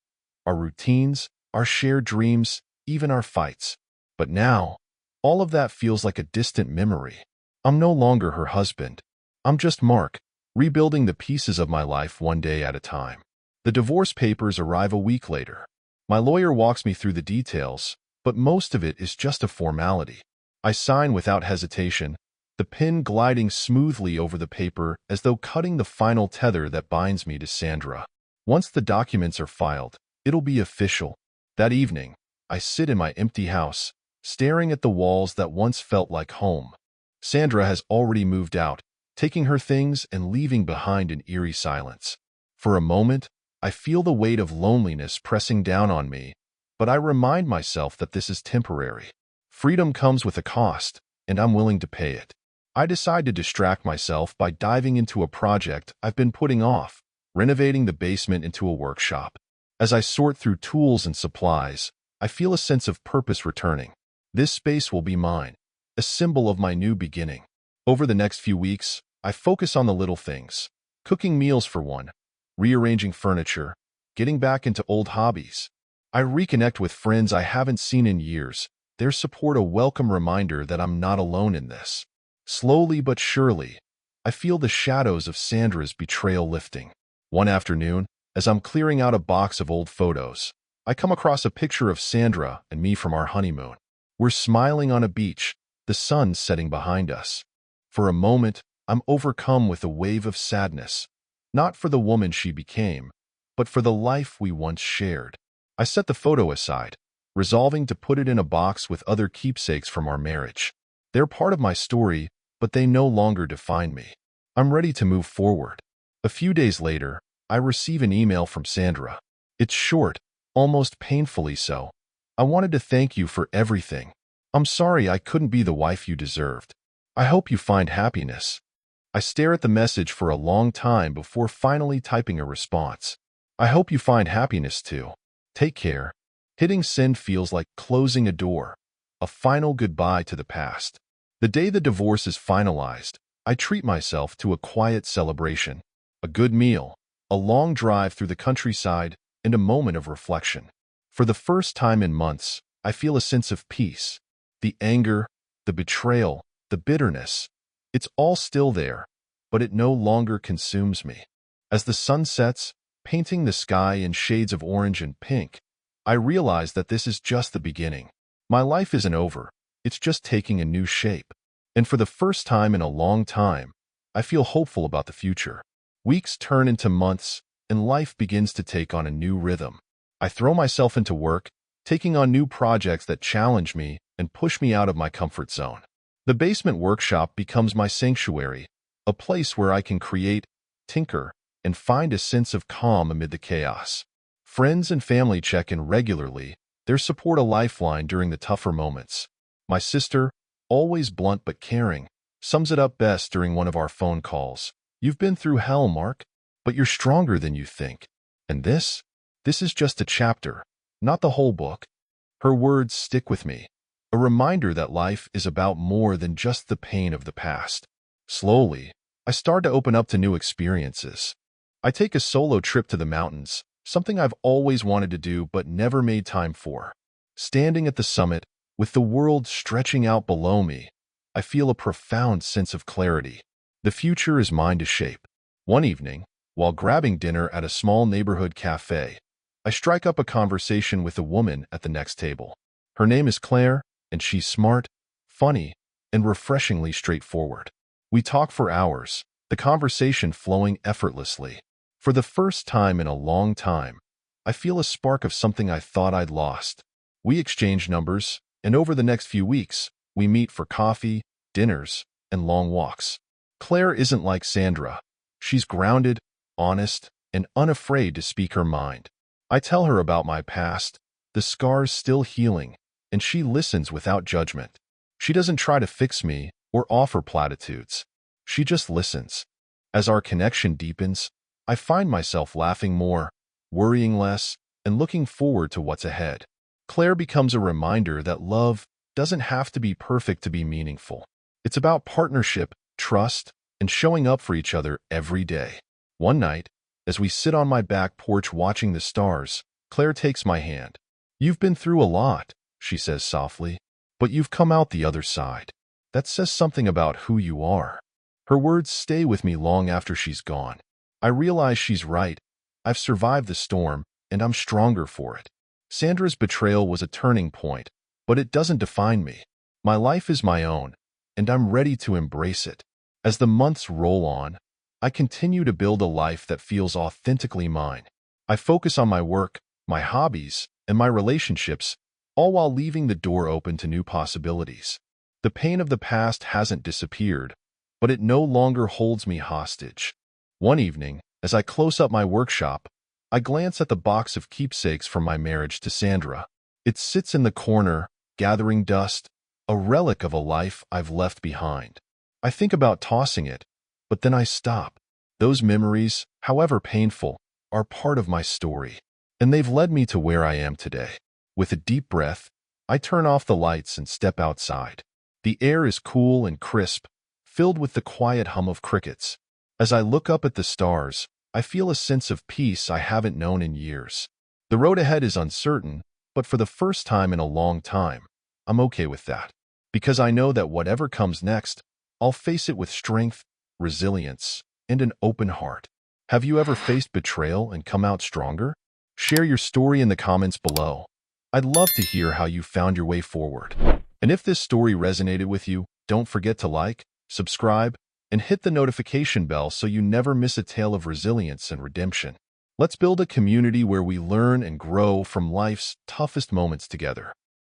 Our routines, our shared dreams, even our fights. But now, all of that feels like a distant memory. I'm no longer her husband. I'm just Mark, rebuilding the pieces of my life one day at a time. The divorce papers arrive a week later. My lawyer walks me through the details, but most of it is just a formality. I sign without hesitation, the pen gliding smoothly over the paper as though cutting the final tether that binds me to Sandra. Once the documents are filed, it'll be official. That evening, I sit in my empty house, staring at the walls that once felt like home. Sandra has already moved out, taking her things and leaving behind an eerie silence. For a moment, I feel the weight of loneliness pressing down on me, but I remind myself that this is temporary. Freedom comes with a cost, and I'm willing to pay it. I decide to distract myself by diving into a project I've been putting off, renovating the basement into a workshop. As I sort through tools and supplies, I feel a sense of purpose returning. This space will be mine, a symbol of my new beginning. Over the next few weeks, I focus on the little things: cooking meals for one, rearranging furniture, getting back into old hobbies. I reconnect with friends I haven't seen in years, their support a welcome reminder that I'm not alone in this. Slowly but surely, I feel the shadows of Sandra's betrayal lifting. One afternoon, as I'm clearing out a box of old photos, I come across a picture of Sandra and me from our honeymoon. We're smiling on a beach, the sun setting behind us. For a moment, I'm overcome with a wave of sadness, not for the woman she became, but for the life we once shared. I set the photo aside, resolving to put it in a box with other keepsakes from our marriage. They're part of my story, but they no longer define me. I'm ready to move forward. A few days later, I receive an email from Sandra. It's short, almost painfully so. "I wanted to thank you for everything. I'm sorry I couldn't be the wife you deserved. I hope you find happiness." I stare at the message for a long time before finally typing a response. "I hope you find happiness too. Take care." Hitting send feels like closing a door, a final goodbye to the past. The day the divorce is finalized, I treat myself to a quiet celebration. A good meal, a long drive through the countryside, and a moment of reflection. For the first time in months, I feel a sense of peace. The anger, the betrayal, the bitterness, it's all still there, but it no longer consumes me. As the sun sets, painting the sky in shades of orange and pink, I realize that this is just the beginning. My life isn't over, it's just taking a new shape. And for the first time in a long time, I feel hopeful about the future. Weeks turn into months, and life begins to take on a new rhythm. I throw myself into work, taking on new projects that challenge me and push me out of my comfort zone. The basement workshop becomes my sanctuary, a place where I can create, tinker, and find a sense of calm amid the chaos. Friends and family check in regularly, their support a lifeline during the tougher moments. My sister, always blunt but caring, sums it up best during one of our phone calls. "You've been through hell, Mark, but you're stronger than you think. And this is just a chapter, not the whole book." Her words stick with me, a reminder that life is about more than just the pain of the past. Slowly, I start to open up to new experiences. I take a solo trip to the mountains, something I've always wanted to do but never made time for. Standing at the summit, with the world stretching out below me, I feel a profound sense of clarity. The future is mine to shape. One evening, while grabbing dinner at a small neighborhood cafe, I strike up a conversation with a woman at the next table. Her name is Claire, and she's smart, funny, and refreshingly straightforward. We talk for hours, the conversation flowing effortlessly. For the first time in a long time, I feel a spark of something I thought I'd lost. We exchange numbers, and over the next few weeks, we meet for coffee, dinners, and long walks. Claire isn't like Sandra. She's grounded, honest, and unafraid to speak her mind. I tell her about my past, the scars still healing, and she listens without judgment. She doesn't try to fix me or offer platitudes. She just listens. As our connection deepens, I find myself laughing more, worrying less, and looking forward to what's ahead. Claire becomes a reminder that love doesn't have to be perfect to be meaningful. It's about partnership, trust, and showing up for each other every day. One night, as we sit on my back porch watching the stars, Claire takes my hand. "You've been through a lot," she says softly, "but you've come out the other side. That says something about who you are." Her words stay with me long after she's gone. I realize she's right. I've survived the storm, and I'm stronger for it. Sandra's betrayal was a turning point, but it doesn't define me. My life is my own, and I'm ready to embrace it. As the months roll on, I continue to build a life that feels authentically mine. I focus on my work, my hobbies, and my relationships, all while leaving the door open to new possibilities. The pain of the past hasn't disappeared, but it no longer holds me hostage. One evening, as I close up my workshop, I glance at the box of keepsakes from my marriage to Sandra. It sits in the corner, gathering dust, a relic of a life I've left behind. I think about tossing it, but then I stop. Those memories, however painful, are part of my story, and they've led me to where I am today. With a deep breath, I turn off the lights and step outside. The air is cool and crisp, filled with the quiet hum of crickets. As I look up at the stars, I feel a sense of peace I haven't known in years. The road ahead is uncertain, but for the first time in a long time, I'm okay with that. Because I know that whatever comes next, I'll face it with strength, resilience, and an open heart. Have you ever faced betrayal and come out stronger? Share your story in the comments below. I'd love to hear how you found your way forward. And if this story resonated with you, don't forget to like, subscribe, and hit the notification bell so you never miss a tale of resilience and redemption. Let's build a community where we learn and grow from life's toughest moments together.